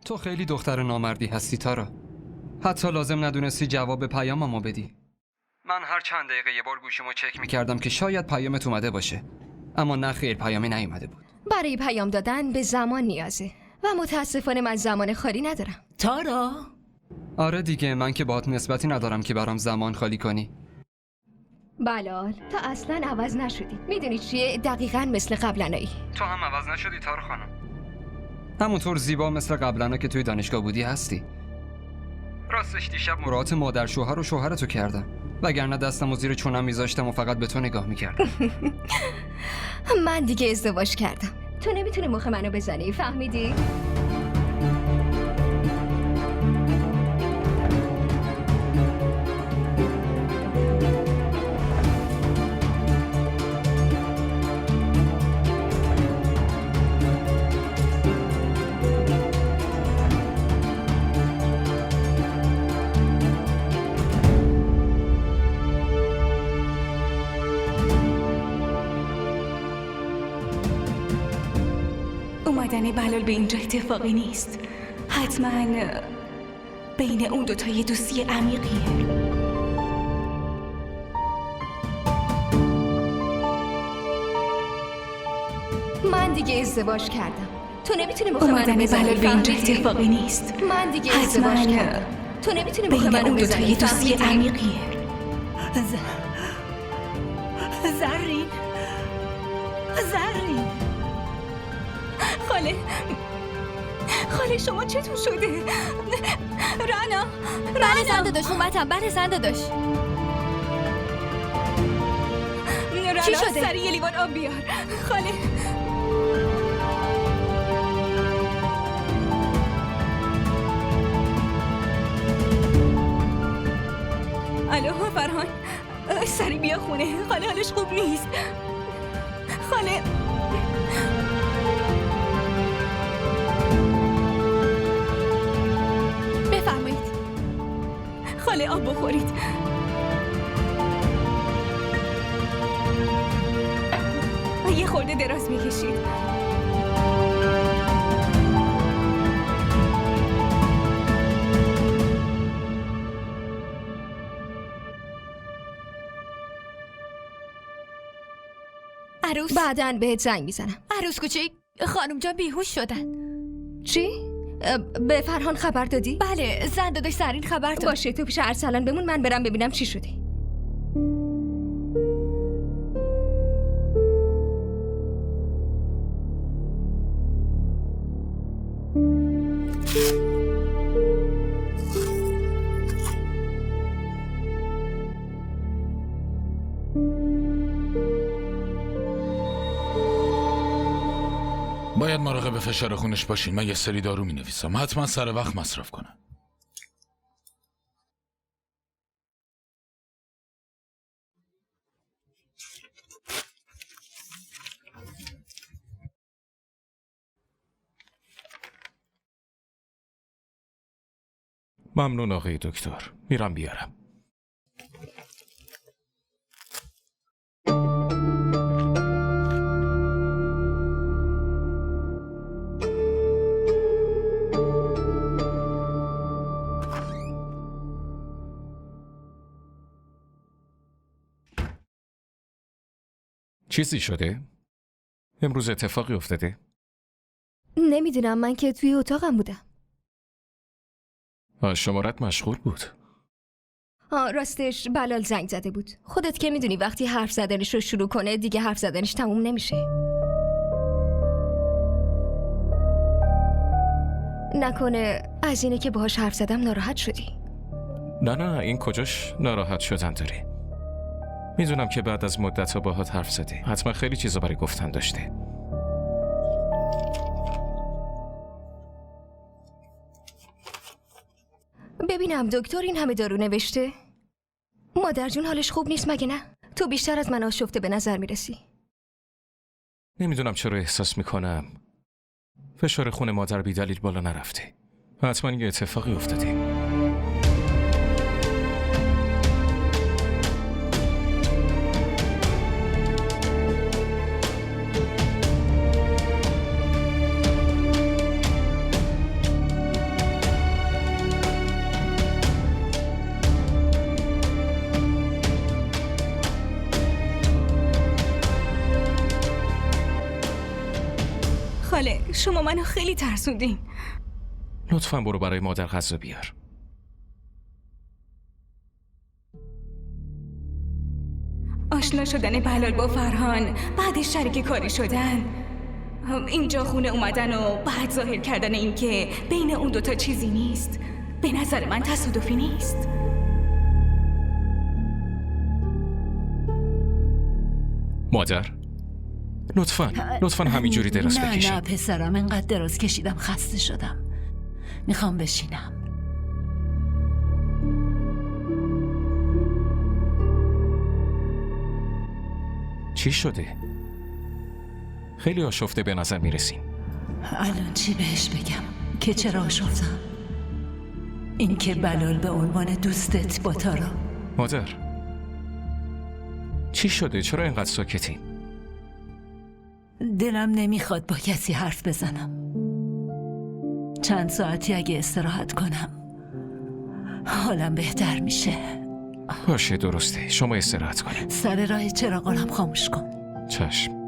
تو خیلی دختر نامردی هستی تارا. حتی لازم ندونستی جواب پیاممو بدی. من هر چند دقیقه یه بار گوشیمو چک میکردم که شاید پیامت اومده باشه، اما نه خیر، پیامی نیومده بود. برای پیام دادن به زمان نیازه و متاسفانه من زمان خالی ندارم. تارا؟ آره دیگه، من که باهات نسبتی ندارم که برام زمان خالی کنی. بلال، تا اصلا عوض نشدی. میدونی چیه؟ دقیقاً مثل قبلنایی. تو هم عوض نشدی تارا خانم. همونطور زیبا مثل قبلنا که توی دانشگاه بودی هستی. راستش دیشب مراعات مادر شوهر و شوهرتو کردم، وگرنه دستمو زیر چونم میذاشتم و فقط به تو نگاه میکردم. من دیگه ازدواج کردم. تو نمیتونی مخ منو بزنی، فهمیدی؟ اومدن بلال به اینجا اتفاقی نیست. حتما بین اون دوتا یه دوستی عمیقیه. من دیگه ازدواج کردم. تو نمیتونی مخ منو اومدن بزنی، بلال به اینجا فهمیدی؟ اتفاقی نیست. من دیگه حتما ازدواج کردم. تو نمیتونی مخ بین منو اون دوتا بزنی، یه دوستی فهمیدی؟ عمیقیه. زرین خاله شما چطور شده؟ رنا بله زنده داشت اومدم. بله زنده داشت. چی شده؟ سری یه لیوان آب بیار. خاله الو فرهان، سری بیا خونه. خاله حالش خوب نیست. خاله بفرمایید. خاله آب بخورید. یه خورده دراز میکشید. عروس بعداً بهت زنگ میزنم. عروس کوچیک، خانم جان بیهوش شدن. چی؟ به فرهان خبر دادی؟ بله، زنده داشت سرین خبر داد. باشه، تو پیش ارسلان بمون، من برم ببینم چی شده. باید مراقب فشار خونش باشین. من یه سری دارو می نویسم، حتما سر وقت مصرف کنه. ممنون آقای دکتر، میرم بیارم. چیزی شده؟ امروز اتفاقی افتاده؟ نمیدونم، من که توی اتاقم بودم. شمارت مشغول بود. راستش بلال زنگ زده بود. خودت که میدونی وقتی حرف زدنش رو شروع کنه دیگه حرف زدنش تموم نمیشه. نکنه از اینه که باهاش حرف زدم ناراحت شدی؟ نه این کجاش ناراحت شدن داری؟ میدونم که بعد از مدت ها باهات حرف زده، حتما خیلی چیزا برای گفتن داشته. ببینم دکتر این همه دارو نوشته؟ مادر جون حالش خوب نیست مگه نه؟ تو بیشتر از من آشفته به نظر میرسی. نمیدونم چرا احساس میکنم فشار خون مادر بی دلیل بالا نرفته. حتما یه اتفاقی افتاده. منو خیلی ترسوندین. لطفاً برو برای مادر غذا بیار. آشنا شدن بلال با فرهان، بعدش شریک کاری شدن، اینجا خونه اومدن و بعد ظاهر کردن این که بین اون دوتا چیزی نیست، به نظر من تصادفی نیست. مادر لطفاً همینجوری دراز بکشید. نه پسرم، انقدر دراز کشیدم خسته شدم. میخوام بشینم. چی شده؟ خیلی آشفته به نظر میرسین. الان چی بهش بگم که چرا آشفتم؟ این که بلال به عنوان دوستت با تارا. مادر چی شده؟ چرا اینقدر ساکتین؟ دلم نمیخواد با کسی حرف بزنم. چند ساعتی اگه استراحت کنم حالم بهتر میشه. باشه درسته، شما استراحت کنید. سر راه چراغانم خاموش کن. چشم.